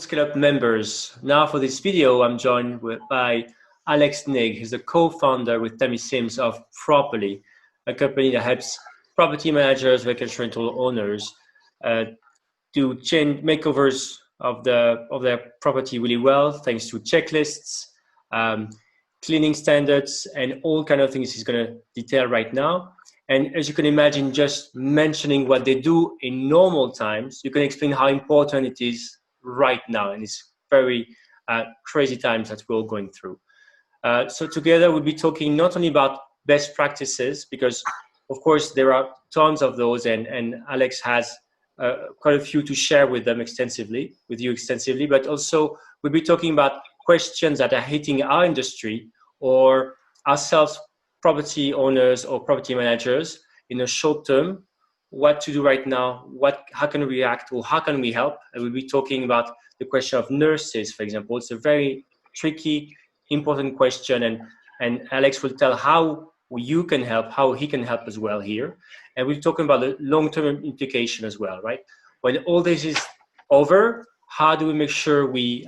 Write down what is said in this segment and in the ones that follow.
Scale Up members. Now for this video, I'm joined by Alex Nigg, who's the co-founder with Tammy Sims of Properly, a company that helps property managers, vacation rental owners do change makeovers of their property really well, thanks to checklists, cleaning standards, and all kind of things he's going to detail right now. And as you can imagine, just mentioning what they do in normal times, you can explain how important it is right now. And it's very crazy times that we're all going through. So together we'll be talking not only about best practices, because of course there are tons of those, and Alex has quite a few to share with you extensively, but also we'll be talking about questions that are hitting our industry or ourselves, property owners or property managers in the short term, what to do right now, how can we react, or how can we help? And we'll be talking about the question of nurses, for example. It's a very tricky, important question, and Alex will tell how you can help, how he can help as well here. And we're talking about the long-term implication as well, right? When all this is over, how do we make sure we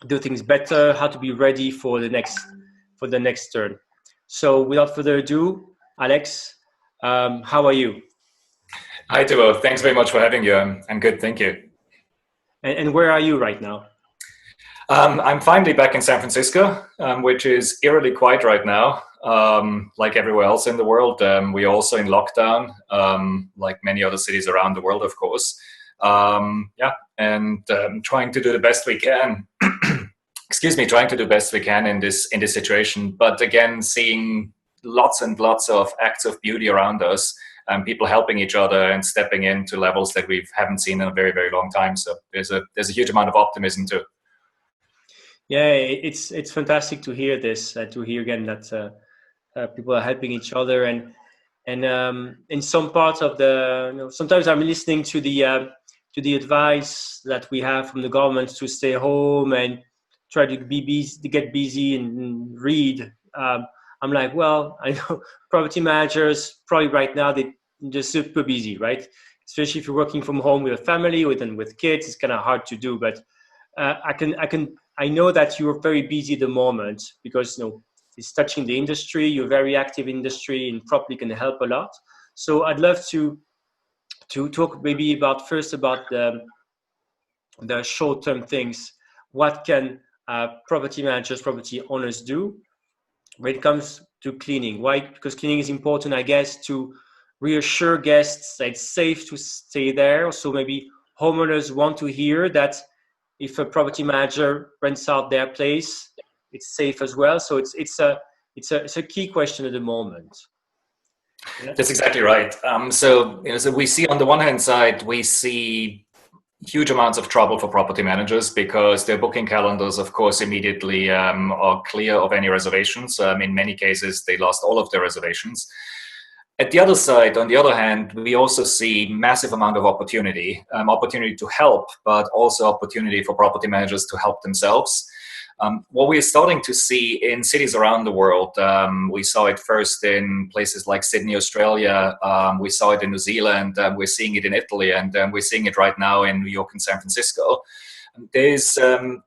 do things better, how to be ready for the next turn? So without further ado, Alex, how are you? Hi, Thibaut. Thanks very much for having you. I'm good, thank you. And where are you right now? I'm finally back in San Francisco, which is eerily quiet right now, like everywhere else in the world. We're also in lockdown, like many other cities around the world, of course. Trying to do the best we can. Trying to do best we can in this situation. But again, seeing lots and lots of acts of beauty around us, people helping each other and stepping into levels that we haven't seen in a very, very long time. So there's a huge amount of optimism too. Yeah, it's fantastic to hear this, to hear again that people are helping each other, and in some parts of sometimes I'm listening to the advice that we have from the government to stay home and try to be busy, to get busy and read. I'm like, well, I know property managers probably right now they're just super busy, right? Especially if you're working from home with a family, with kids, it's kind of hard to do. But I know that you're very busy at the moment because it's touching the industry. You're very active in industry and probably can help a lot. So I'd love to talk maybe about the short-term things. What can property managers, property owners do when it comes to cleaning? Why? Because cleaning is important, I guess, to reassure guests that it's safe to stay there. So maybe homeowners want to hear that if a property manager rents out their place, it's safe as well. So it's a key question at the moment. Yeah? That's exactly right. So we see on the one hand side, we see huge amounts of trouble for property managers because their booking calendars, of course, immediately are clear of any reservations. In many cases, they lost all of their reservations. At the other side, on the other hand, we also see massive amount of opportunity to help, but also opportunity for property managers to help themselves. What we're starting to see in cities around the world, we saw it first in places like Sydney, Australia, we saw it in New Zealand, we're seeing it in Italy, and we're seeing it right now in New York and San Francisco. There's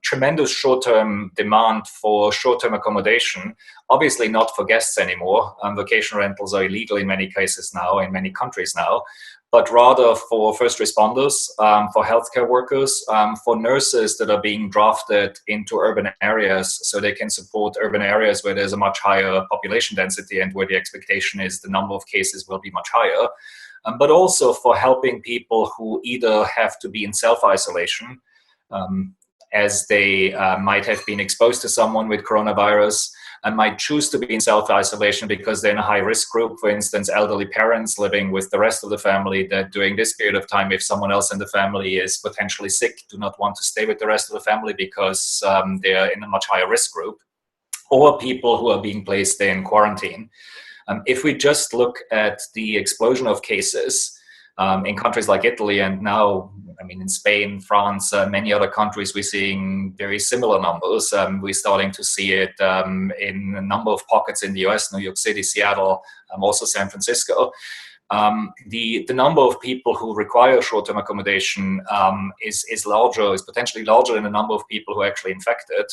tremendous short-term demand for short-term accommodation, obviously not for guests anymore. Vacation rentals are illegal in many cases now, in many countries now, but rather for first responders, for healthcare workers, for nurses that are being drafted into urban areas so they can support urban areas where there's a much higher population density and where the expectation is the number of cases will be much higher. But also for helping people who either have to be in self-isolation, as they might have been exposed to someone with coronavirus and might choose to be in self-isolation because they're in a high-risk group, for instance, elderly parents living with the rest of the family that during this period of time, if someone else in the family is potentially sick, do not want to stay with the rest of the family because they're in a much higher risk group, or people who are being placed in quarantine. If we just look at the explosion of cases in countries like Italy and now, in Spain, France, many other countries, we're seeing very similar numbers. We're starting to see it in a number of pockets in the US, New York City, Seattle, also San Francisco. The number of people who require short-term accommodation is larger, is potentially larger than the number of people who are actually infected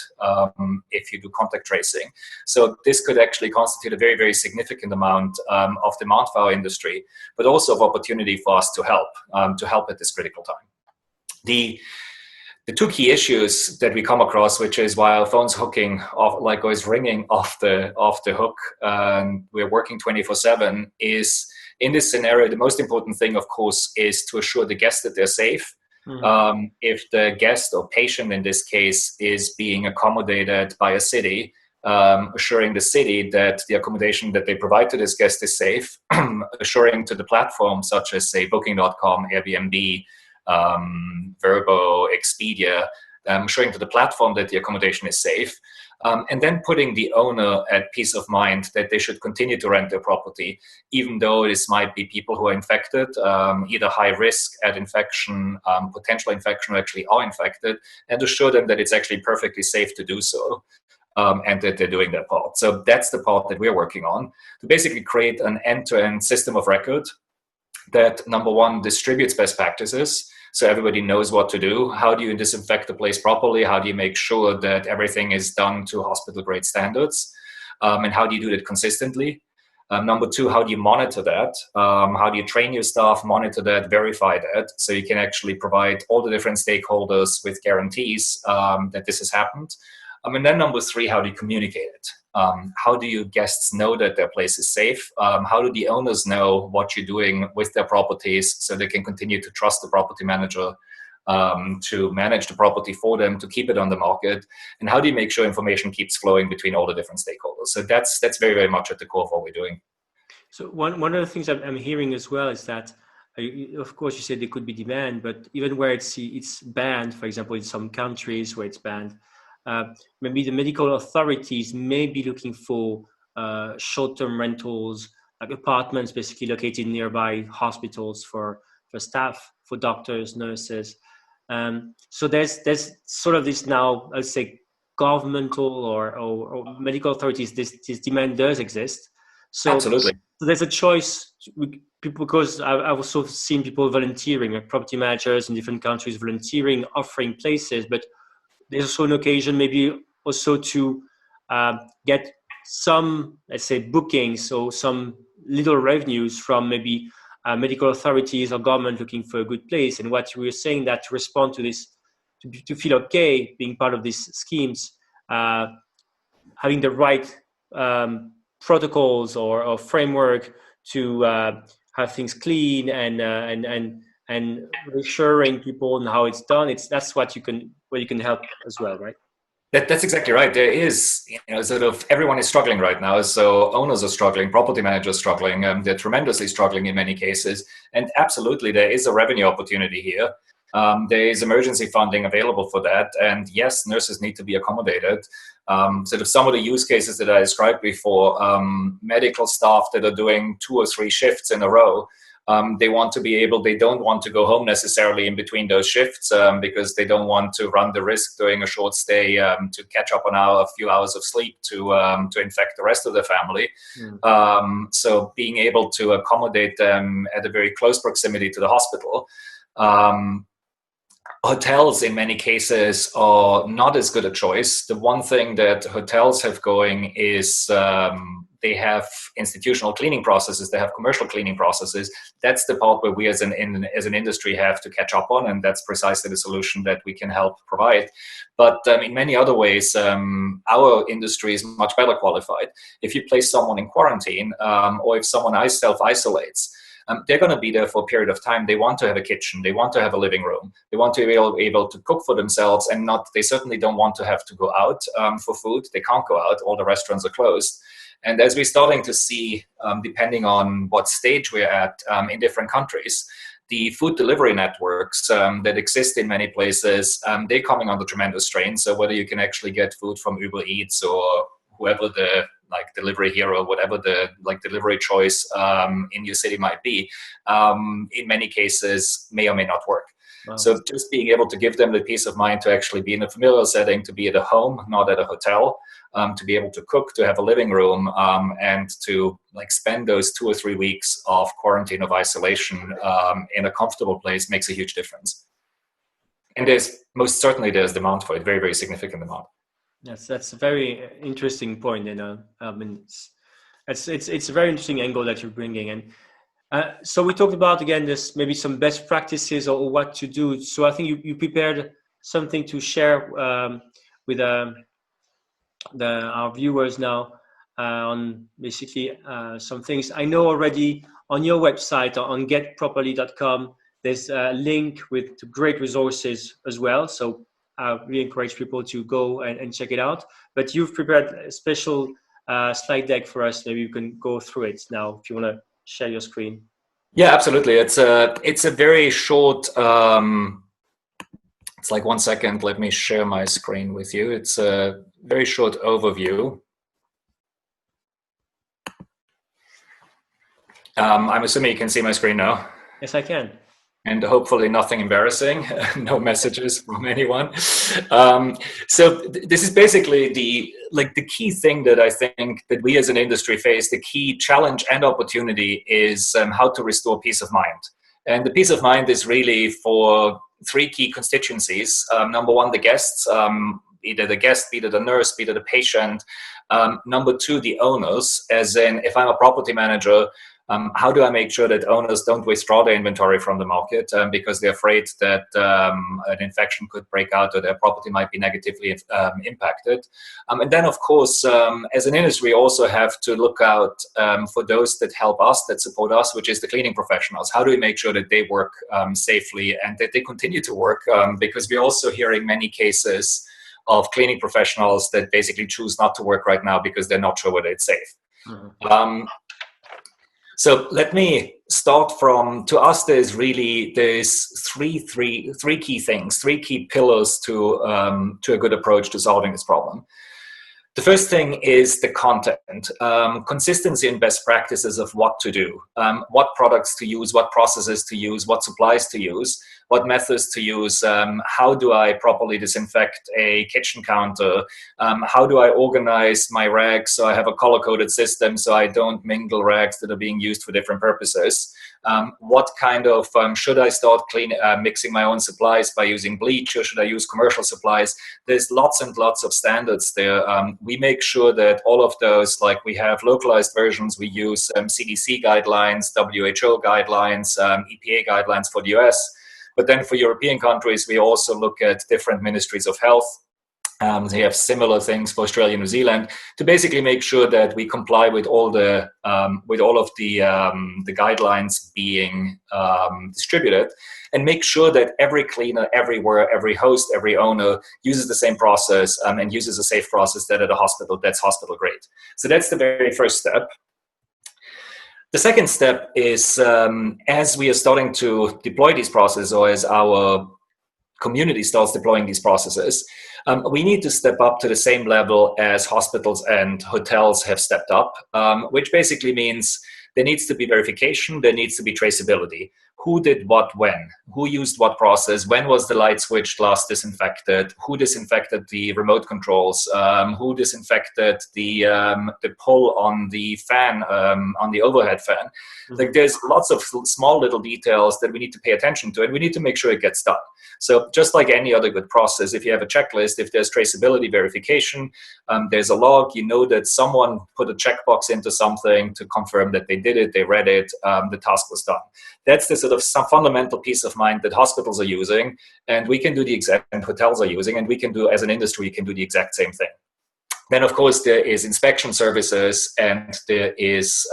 if you do contact tracing. So this could actually constitute a very, very significant amount of demand for our industry, but also of opportunity for us to help at this critical time. The two key issues that we come across, which is why our phone's hooking off, like always ringing off the hook, and we're working 24/7, is in this scenario, the most important thing, of course, is to assure the guests that they're safe. If the guest or patient in this case is being accommodated by a city, assuring the city that the accommodation that they provide to this guest is safe, assuring to the platforms such as, say, Booking.com, Airbnb, Vrbo, Expedia, showing to the platform that the accommodation is safe, and then putting the owner at peace of mind that they should continue to rent their property, even though this might be people who are infected, either high risk at infection, potential infection, or actually are infected, and assure them that it's actually perfectly safe to do so. And that they're doing their part. So that's the part that we're working on, to basically create an end-to-end system of record that, number one, distributes best practices so everybody knows what to do. How do you disinfect the place properly? How do you make sure that everything is done to hospital-grade standards? And how do you do that consistently? Number two, how do you monitor that? How do you train your staff, monitor that, verify that, so you can actually provide all the different stakeholders with guarantees that this has happened? And then number three, how do you communicate it? How do your guests know that their place is safe? How do the owners know what you're doing with their properties so they can continue to trust the property manager to manage the property for them, to keep it on the market? And how do you make sure information keeps flowing between all the different stakeholders? So that's very, very much at the core of what we're doing. So one of the things I'm hearing as well is that, of course, you said there could be demand, but even where it's banned, for example, in some countries where it's banned, maybe the medical authorities may be looking for short-term rentals, like apartments basically located nearby hospitals for staff, for doctors, nurses. So there's sort of this now, I'd say, governmental or medical authorities, this demand does exist. So, absolutely. So there's a choice, because I've also seen people volunteering, like property managers in different countries volunteering, offering places, but there's also an occasion maybe also to get some, let's say, bookings or some little revenues from maybe medical authorities or government looking for a good place. And what you were saying, that to respond to this, to feel okay being part of these schemes, having the right protocols or framework to have things clean and reassuring people on how it's done. That's what you can help as well, right? That's exactly right. There is, sort of everyone is struggling right now. So owners are struggling, property managers struggling. They're tremendously struggling in many cases. And absolutely, there is a revenue opportunity here. There is emergency funding available for that. And yes, nurses need to be accommodated. Sort of some of the use cases that I described before, medical staff that are doing 2 or 3 shifts in a row, they don't want to go home necessarily in between those shifts because they don't want to run the risk doing a short stay to catch up on a few hours of sleep to infect the rest of the family. So being able to accommodate them at a very close proximity to the hospital. Hotels, in many cases, are not as good a choice. The one thing that hotels have going is they have institutional cleaning processes, they have commercial cleaning processes. That's the part where we as an industry have to catch up on, and that's precisely the solution that we can help provide. But in many other ways, our industry is much better qualified. If you place someone in quarantine or if someone self-isolates, they're going to be there for a period of time. They want to have a kitchen. They want to have a living room. They want to be able to cook for themselves, and they certainly don't want to have to go out for food. They can't go out. All the restaurants are closed. And as we're starting to see, depending on what stage we're at in different countries, the food delivery networks that exist in many places, they're coming under tremendous strain. So whether you can actually get food from Uber Eats or whoever the delivery hero, whatever the delivery choice in your city might be, in many cases may or may not work. Wow. So just being able to give them the peace of mind to actually be in a familiar setting, to be at a home, not at a hotel, to be able to cook, to have a living room, and to like spend those 2 or 3 weeks of quarantine, of isolation in a comfortable place makes a huge difference. And most certainly there's demand for it, very, very significant demand. Yes, that's a very interesting point, and I mean, it's a very interesting angle that you're bringing. And so we talked about, again, this maybe some best practices or what to do. So I think you prepared something to share with our viewers now on basically some things. I know already on your website on getproperly.com, there's a link with great resources as well. So I really encourage people to go and check it out. But you've prepared a special slide deck for us. Maybe you can go through it now if you want to share your screen. Yeah, absolutely. It's a very short. It's like 1 second. Let me share my screen with you. It's a very short overview. I'm assuming you can see my screen now. Yes, I can. And hopefully nothing embarrassing, no messages from anyone. So this is basically the key thing that I think that we as an industry face. The key challenge and opportunity is how to restore peace of mind. And the peace of mind is really for 3 key constituencies. Number 1, the guests, either the guest, be it the nurse, be it the patient. Number 2, the owners, as in if I'm a property manager, how do I make sure that owners don't withdraw their inventory from the market because they're afraid that an infection could break out or their property might be negatively impacted? And then, of course, as an industry, also have to look out for those that help us, that support us, which is the cleaning professionals. How do we make sure that they work safely and that they continue to work? Because we're also hearing many cases of cleaning professionals that basically choose not to work right now because they're not sure whether it's safe. Mm-hmm. So let me start from, to us, there's three key things, 3 key pillars to a good approach to solving this problem. The first thing is the content, consistency and best practices of what to do, what products to use, what processes to use, what supplies to use, what methods to use, how do I properly disinfect a kitchen counter, how do I organize my rags so I have a color-coded system so I don't mingle rags that are being used for different purposes. What kind of, should I start mixing my own supplies by using bleach, or should I use commercial supplies? There's lots and lots of standards there. We make sure that all of those, like we have localized versions, we use CDC guidelines, WHO guidelines, EPA guidelines for the US. But then for European countries, we also look at different ministries of health. They have similar things for Australia and New Zealand to basically make sure that we comply with all of the guidelines being distributed, and make sure that every cleaner everywhere, every host, every owner uses the same process and uses a safe process that at a hospital that's hospital grade. So that's the very first step. The second step is as we are starting to deploy these processes, or as our community starts deploying these processes, we need to step up to the same level as hospitals and hotels have stepped up, which basically means there needs to be verification, there needs to be traceability. Who did what when? Who used what process? When was the light switch last disinfected? Who disinfected the remote controls? Who disinfected the pull on the fan, on the overhead fan? Mm-hmm. Like there's lots of small little details that we need to pay attention to, and we need to make sure it gets done. So just like any other good process, if you have a checklist, if there's traceability verification, there's a log, you know that someone put a checkbox into something to confirm that they did it, they read it, the task was done. That's the sort of some fundamental peace of mind that hospitals are using, and we can do the exact, and hotels are using, and we can do, as an industry, we can do the exact same thing. Then, of course, there is inspection services, and there is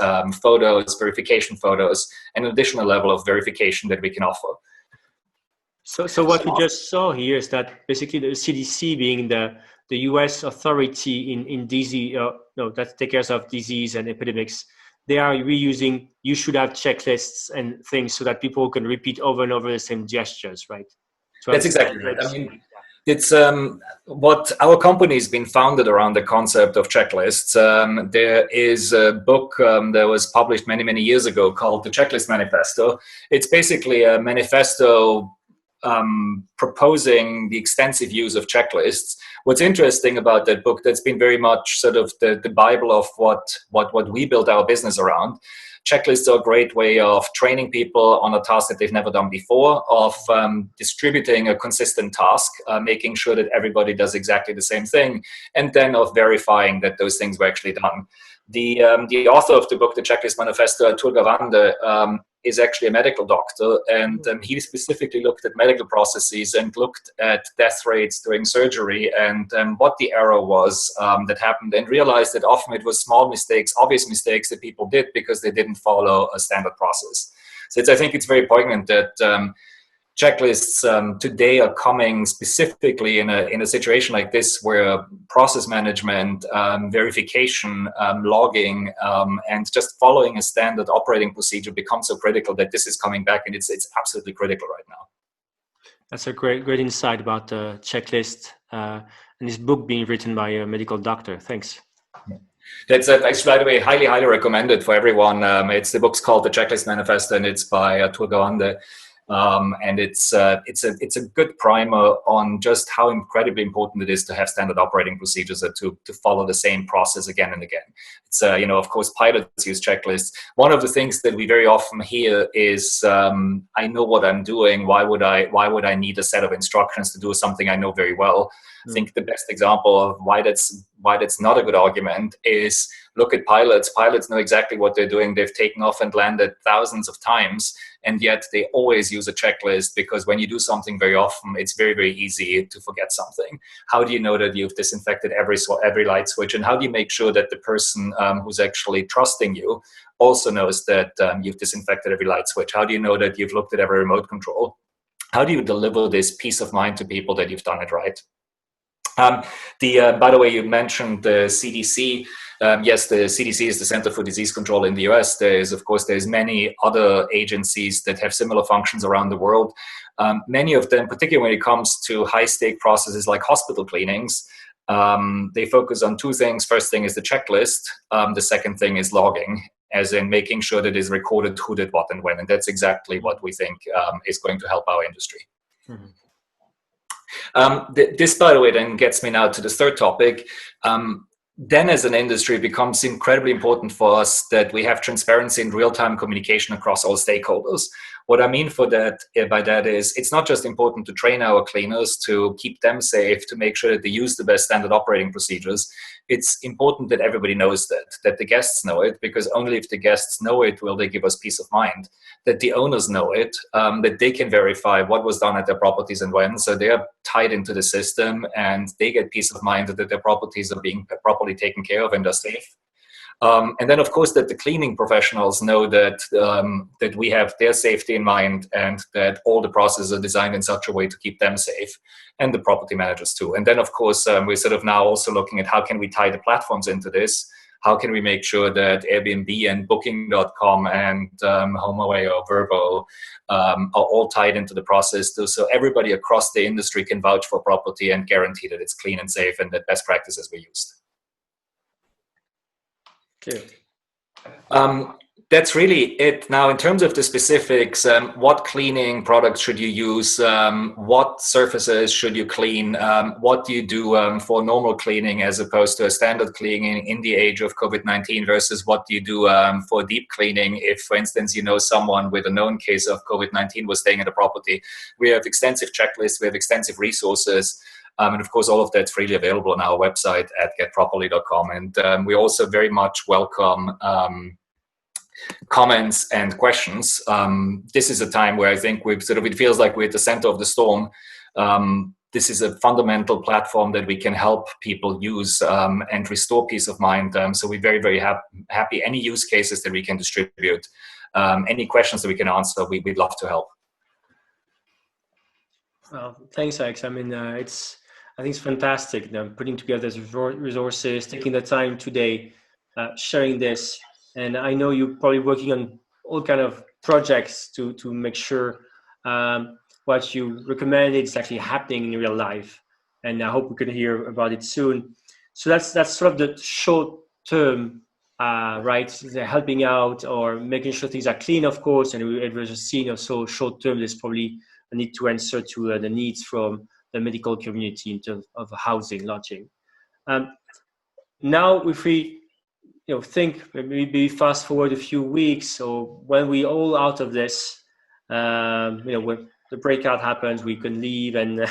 photos, verification photos, and an additional level of verification that we can offer. So what we just saw here is that basically the CDC, being the US authority in disease, that takes care of disease and epidemics, they are reusing, you should have checklists and things so that people can repeat over and over the same gestures, right? That's exactly right. I mean, it's what our company has been founded around the concept of checklists. There is a book that was published many, many years ago called The Checklist Manifesto. It's basically a manifesto proposing the extensive use of checklists, What's interesting about that book, that's been very much sort of the Bible of what we built our business around. Checklists are a great way of training people on a task that they've never done before, of distributing a consistent task, making sure that everybody does exactly the same thing, and then of verifying that those things were actually done. The author of the book, The Checklist Manifesto, Atul Gawande, is actually a medical doctor, and he specifically looked at medical processes and looked at death rates during surgery and what the error was that happened, and realized that often it was small mistakes, obvious mistakes that people did because they didn't follow a standard process. So I think it's very poignant that checklists today are coming specifically in a situation like this, where process management, verification, logging, and just following a standard operating procedure becomes so critical that this is coming back, and it's absolutely critical right now. That's a great insight about the checklist and this book being written by a medical doctor. Thanks. That's actually, by the way, highly recommended for everyone. The book's called The Checklist Manifesto, and it's by Atul Gawande. And it's a good primer on just how incredibly important it is to have standard operating procedures, to follow the same process again and again. It's of course, pilots use checklists. One of the things that we very often hear is, I know what I'm doing. Why would I need a set of instructions to do something I know very well? I think the best example of why that's not a good argument is look at pilots. Pilots know exactly what they're doing. They've taken off and landed thousands of times, and yet they always use a checklist, because when you do something very often, it's very, very easy to forget something. How do you know that you've disinfected every light switch? And how do you make sure that the person who's actually trusting you also knows that you've disinfected every light switch? How do you know that you've looked at every remote control? How do you deliver this peace of mind to people that you've done it right? By the way, you mentioned the CDC. Yes, the CDC is the Center for Disease Control in the US. There's many other agencies that have similar functions around the world. Many of them, particularly when it comes to high-stake processes like hospital cleanings, they focus on two things. First thing is the checklist. The second thing is logging, as in making sure that it's recorded who did what and when. And that's exactly what we think is going to help our industry. Mm-hmm. This, by the way, then gets me now to the third topic. Then as an industry, it becomes incredibly important for us that we have transparency and real-time communication across all stakeholders. What I mean by that is, it's not just important to train our cleaners, to keep them safe, to make sure that they use the best standard operating procedures. It's important that everybody knows that the guests know it, because only if the guests know it will they give us peace of mind, that the owners know it, that they can verify what was done at their properties and when, so they are tied into the system and they get peace of mind that their properties are being properly taken care of and are safe. And then, of course, that the cleaning professionals know that we have their safety in mind, and that all the processes are designed in such a way to keep them safe, and the property managers too. And then, of course, we're sort of now also looking at how can we tie the platforms into this. How can we make sure that Airbnb and Booking.com and HomeAway or Vrbo are all tied into the process, so everybody across the industry can vouch for property and guarantee that it's clean and safe and that best practices were used. Okay. That's really it. Now, in terms of the specifics, what cleaning products should you use? What surfaces should you clean? What do you do for normal cleaning as opposed to a standard cleaning in the age of COVID-19 versus what do you do for deep cleaning if, for instance, you know someone with a known case of COVID-19 was staying at a property? We have extensive checklists. We have extensive resources. And of course, all of that's freely available on our website at getproperly.com. And we also very much welcome comments and questions. This is a time where I think it feels like we're at the center of the storm. This is a fundamental platform that we can help people use and restore peace of mind. So we're very, very happy. Any use cases that we can distribute, any questions that we can answer, we'd love to help. Thanks, Alex. I mean, I think it's fantastic, putting together these resources, taking the time today, sharing this. And I know you're probably working on all kind of projects to make sure what you recommended is actually happening in real life. And I hope we can hear about it soon. So that's sort of the short term, right? They're helping out or making sure things are clean, of course. And we've just seen also short term, there's probably a need to answer to the needs from the medical community in terms of housing, lodging. Now, if we think maybe fast forward a few weeks, or when we all out of this, when the breakout happens, we can leave, and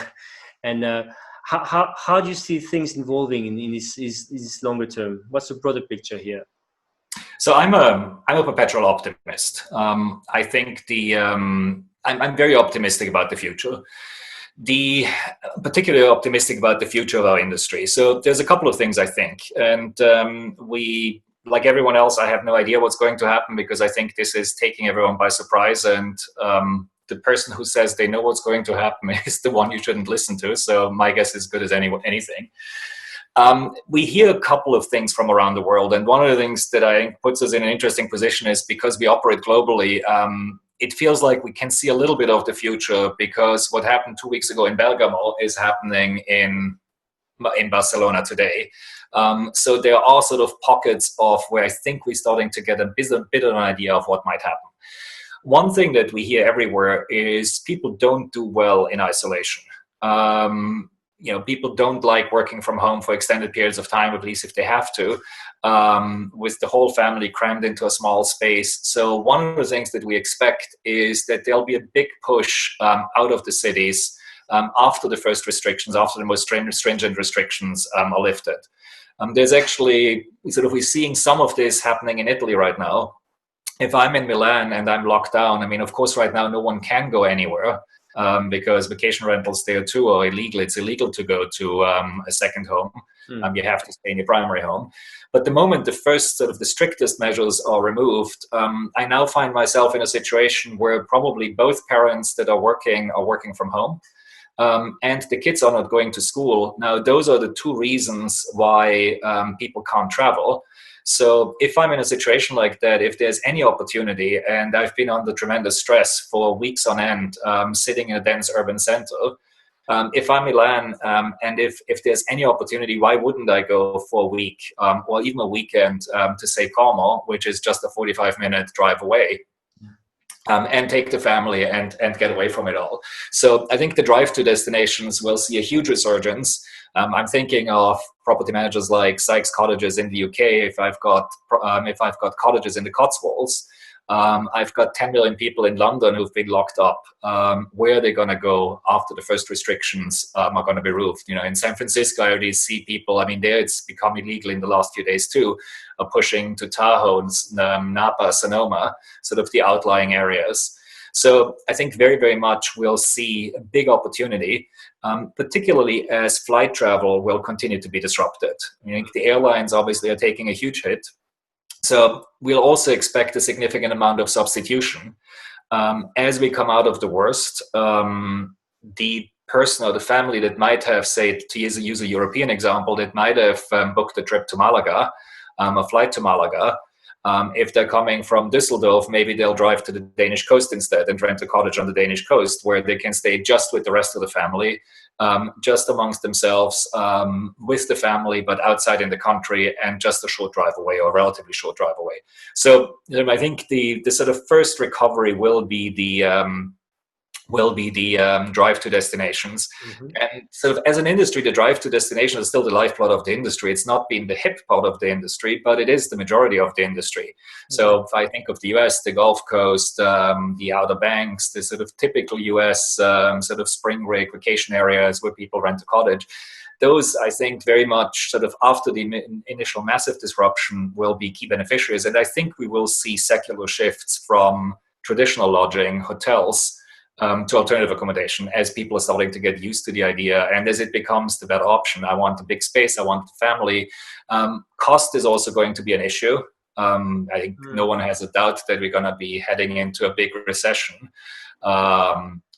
how do you see things evolving in this longer term? What's the broader picture here? So I'm a perpetual optimist. I think I'm very optimistic about the future. Particularly optimistic about the future of our industry. So there's a couple of things I think, and we, like everyone else, I have no idea what's going to happen, because I think this is taking everyone by surprise, and the person who says they know what's going to happen is the one you shouldn't listen to. So my guess is as good as anything. We hear a couple of things from around the world, and one of the things that I think puts us in an interesting position is because we operate globally. It feels like we can see a little bit of the future, because what happened 2 weeks ago in Bergamo is happening in Barcelona today. So there are sort of pockets of where I think we're starting to get a bit of an idea of what might happen. One thing that we hear everywhere is people don't do well in isolation. People don't like working from home for extended periods of time, at least if they have to, with the whole family crammed into a small space. So one of the things that we expect is that there'll be a big push out of the cities after the first restrictions, after the most stringent restrictions are lifted. There's actually we're seeing some of this happening in Italy right now. If I'm in Milan and I'm locked down, I mean, of course, right now no one can go anywhere. Because vacation rentals there too are illegal. It's illegal to go to a second home. You have to stay in your primary home. But the moment the first the strictest measures are removed, I now find myself in a situation where probably both parents that are working from home, and the kids are not going to school. Now, those are the two reasons why people can't travel. So if I'm in a situation like that, if there's any opportunity, and I've been under tremendous stress for weeks on end, sitting in a dense urban center, if I'm Milan, and if there's any opportunity, why wouldn't I go for a week or even a weekend to say Como, which is just a 45-minute drive away, and take the family and get away from it all. So I think the drive to destinations will see a huge resurgence. I'm thinking of property managers like Sykes Cottages in the UK. If I've got cottages in the Cotswolds, I've got 10 million people in London who've been locked up. Where are they going to go after the first restrictions are going to be removed? In San Francisco, I already see people. I mean, there it's become illegal in the last few days too. Are pushing to Tahoe, Napa, Sonoma, sort of the outlying areas. So I think very, very much we'll see a big opportunity, particularly as flight travel will continue to be disrupted. I think the airlines obviously are taking a huge hit. So we'll also expect a significant amount of substitution. As we come out of the worst, the person or the family that might have, say, to use a European example, that might have booked a trip to Malaga, a flight to Malaga, if they're coming from Düsseldorf, maybe they'll drive to the Danish coast instead and rent a cottage on the Danish coast where they can stay just with the rest of the family, just amongst themselves, with the family, but outside in the country, and just a short drive away or a relatively short drive away. So I think the sort of first recovery will be the drive to destinations. Mm-hmm. And sort of as an industry, the drive to destination is still the lifeblood of the industry. It's not been the hip part of the industry, but it is the majority of the industry. Mm-hmm. So if I think of the US, the Gulf Coast, the Outer Banks, the sort of typical US sort of spring break vacation areas where people rent a cottage, those, I think, very much sort of after the initial massive disruption will be key beneficiaries. And I think we will see secular shifts from traditional lodging, hotels, to alternative accommodation as people are starting to get used to the idea, and as it becomes the better option. I want a big space, I want a family. Cost is also going to be an issue. I think no one has a doubt that we're going to be heading into a big recession.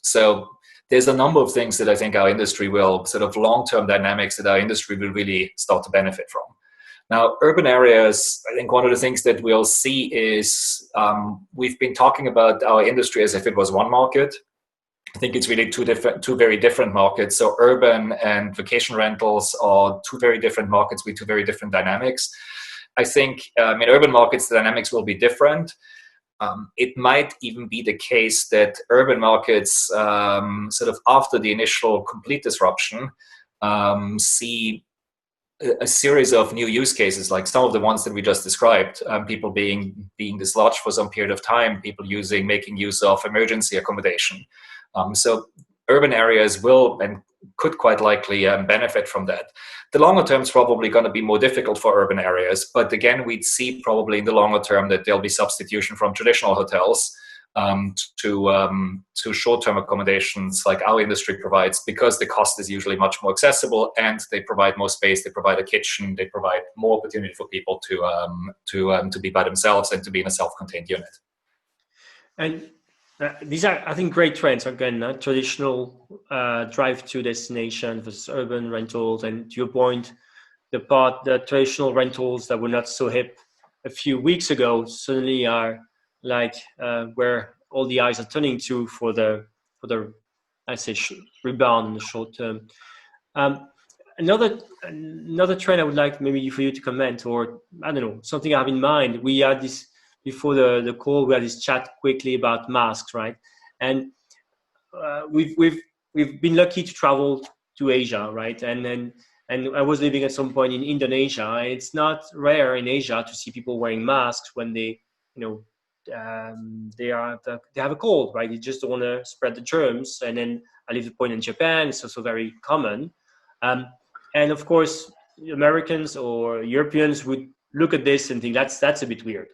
So there's a number of things that I think our industry will, sort of long-term dynamics that our industry will really start to benefit from. Now, urban areas, I think one of the things that we'll see is we've been talking about our industry as if it was one market. I think it's really two very different markets. So urban and vacation rentals are two very different markets with two very different dynamics. I think in urban markets, the dynamics will be different. It might even be the case that urban markets, sort of after the initial complete disruption, see a series of new use cases, like some of the ones that we just described, people being dislodged for some period of time, people making use of emergency accommodation. So urban areas will and could quite likely benefit from that. The longer term is probably going to be more difficult for urban areas, but again, we'd see probably in the longer term that there'll be substitution from traditional hotels to short-term accommodations like our industry provides, because the cost is usually much more accessible and they provide more space, they provide a kitchen, they provide more opportunity for people to be by themselves and to be in a self-contained unit. And these are, I think, great trends. Again, traditional drive to destination versus urban rentals, and to your point, the traditional rentals that were not so hip a few weeks ago suddenly are like where all the eyes are turning to for the I say rebound in the short term. Another trend I would like maybe for you to comment, or I don't know, something I have in mind. We had this before the call. We had this chat quickly about masks, right? And we've been lucky to travel to Asia, right? And I was living at some point in Indonesia. It's not rare in Asia to see people wearing masks when they, they have a cold, right? They just don't want to spread the germs. And then I live at a point in Japan. It's also very common. And of course, Americans or Europeans would look at this and think that's a bit weird.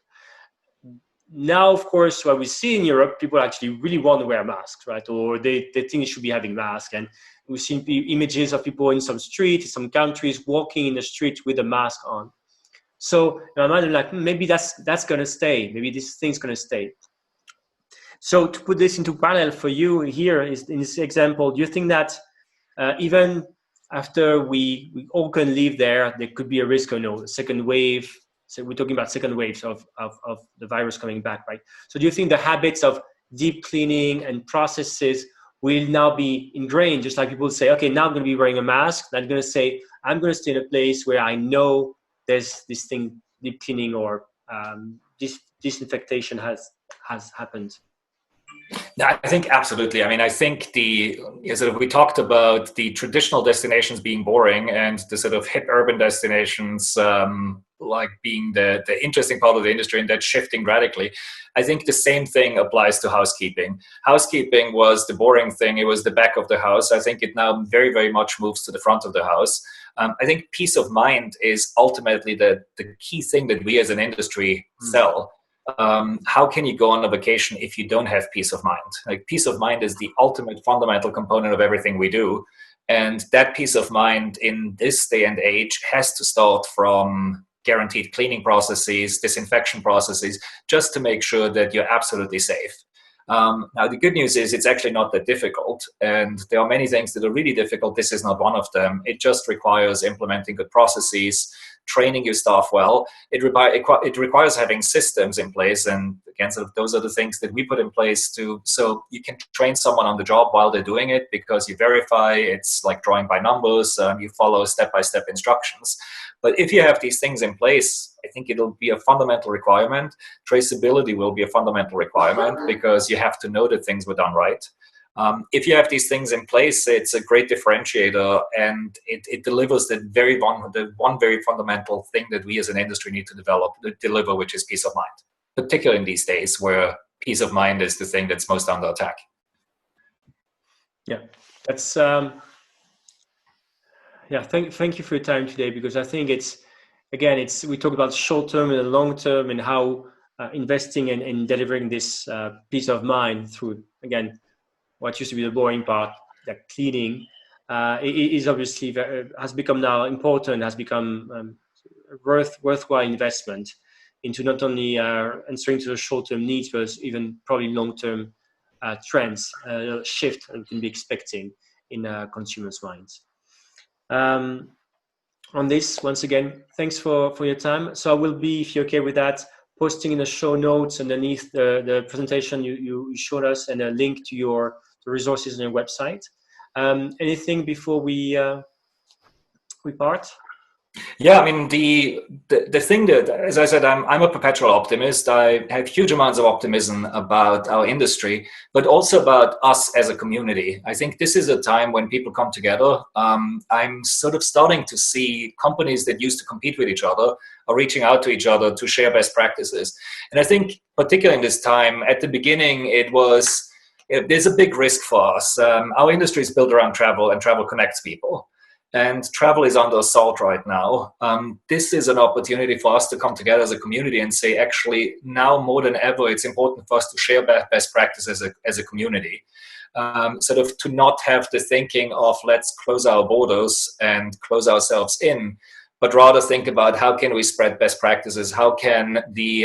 Now, of course, what we see in Europe, people actually really want to wear masks, right? Or they think they should be having masks. And we've seen images of people in some streets, in some countries, walking in the street with a mask on. So I'm like, maybe that's going to stay. Maybe this thing's going to stay. So to put this into parallel for you here is in this example, do you think that even after we all can live there could be a risk of second wave? So we're talking about second waves of the virus coming back, right? So do you think the habits of deep cleaning and processes will now be ingrained? Just like people say, okay, now I'm going to be wearing a mask. I'm going to say, I'm going to stay in a place where I know there's this thing, deep cleaning or disinfectation has happened. I think absolutely. I mean, I think we talked about the traditional destinations being boring and the sort of hip urban destinations like being the interesting part of the industry, and that's shifting radically. I think the same thing applies to housekeeping. Housekeeping was the boring thing. It was the back of the house. I think it now very, very much moves to the front of the house. I think peace of mind is ultimately the key thing that we as an industry sell. How can you go on a vacation if you don't have peace of mind? Like, peace of mind is the ultimate fundamental component of everything we do. And that peace of mind in this day and age has to start from guaranteed cleaning processes, disinfection processes, just to make sure that you're absolutely safe. Now, the good news is it's actually not that difficult. And there are many things that are really difficult. This is not one of them. It just requires implementing good processes, training your staff well. It requires having systems in place. And again, sort of those are the things that we put in place so you can train someone on the job while they're doing it, because you verify. It's like drawing by numbers. You follow step-by-step instructions. But if you have these things in place, I think it'll be a fundamental requirement. Traceability will be a fundamental requirement, because you have to know that things were done right. If you have these things in place, it's a great differentiator, and it delivers the one very fundamental thing that we as an industry need to deliver, which is peace of mind, particularly in these days where peace of mind is the thing that's most under attack. Yeah, that's thank you for your time today, because I think we talk about short term and long term, and how investing and delivering this peace of mind through, again, what used to be the boring part, like cleaning, is obviously has become now important, has become worthwhile investment into not only answering to the short-term needs, but even probably long-term trends, shift that we can be expecting in consumers' minds. On this, once again, thanks for your time. So I will be, if you're okay with that, posting in the show notes underneath the presentation you showed us, and a link to the resources on your website. Anything before we part? Yeah, I mean the thing that, as I said, I'm a perpetual optimist. I have huge amounts of optimism about our industry, but also about us as a community. I think this is a time when people come together. I'm sort of starting to see companies that used to compete with each other are reaching out to each other to share best practices. And I think particularly in this time, at the beginning, there's a big risk for us. Our industry is built around travel, and travel connects people. And travel is under assault right now. This is an opportunity for us to come together as a community and say, actually, now more than ever, it's important for us to share best practices as a community. Sort of to not have the thinking of let's close our borders and close ourselves in, but rather think about how can we spread best practices? How can the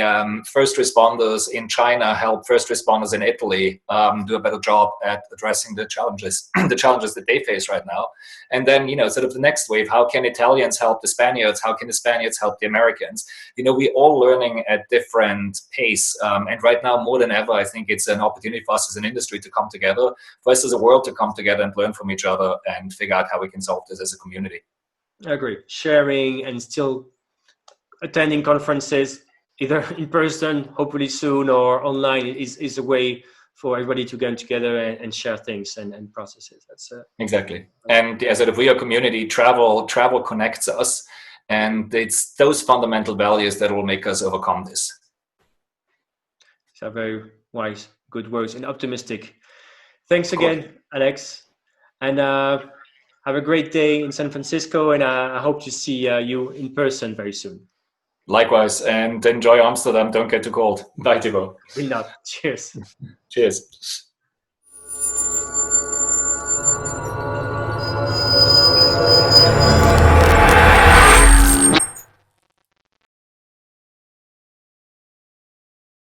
first responders in China help first responders in Italy do a better job at addressing the challenges, the challenges that they face right now? And then, sort of the next wave, how can Italians help the Spaniards? How can the Spaniards help the Americans? We're all learning at different pace. And right now, more than ever, I think it's an opportunity for us as an industry to come together, for us as a world to come together and learn from each other and figure out how we can solve this as a community. I agree. Sharing and still attending conferences, either in person, hopefully soon, or online, is a way for everybody to get together and share things and processes. That's exactly. And as if we are a community, travel connects us, and it's those fundamental values that will make us overcome this. So very wise, good words, and optimistic. Thanks again, Alex, and have a great day in San Francisco, and I hope to see you in person very soon. Likewise, and enjoy Amsterdam. Don't get too cold. Bye, Thibaut. Will not. Cheers. Cheers.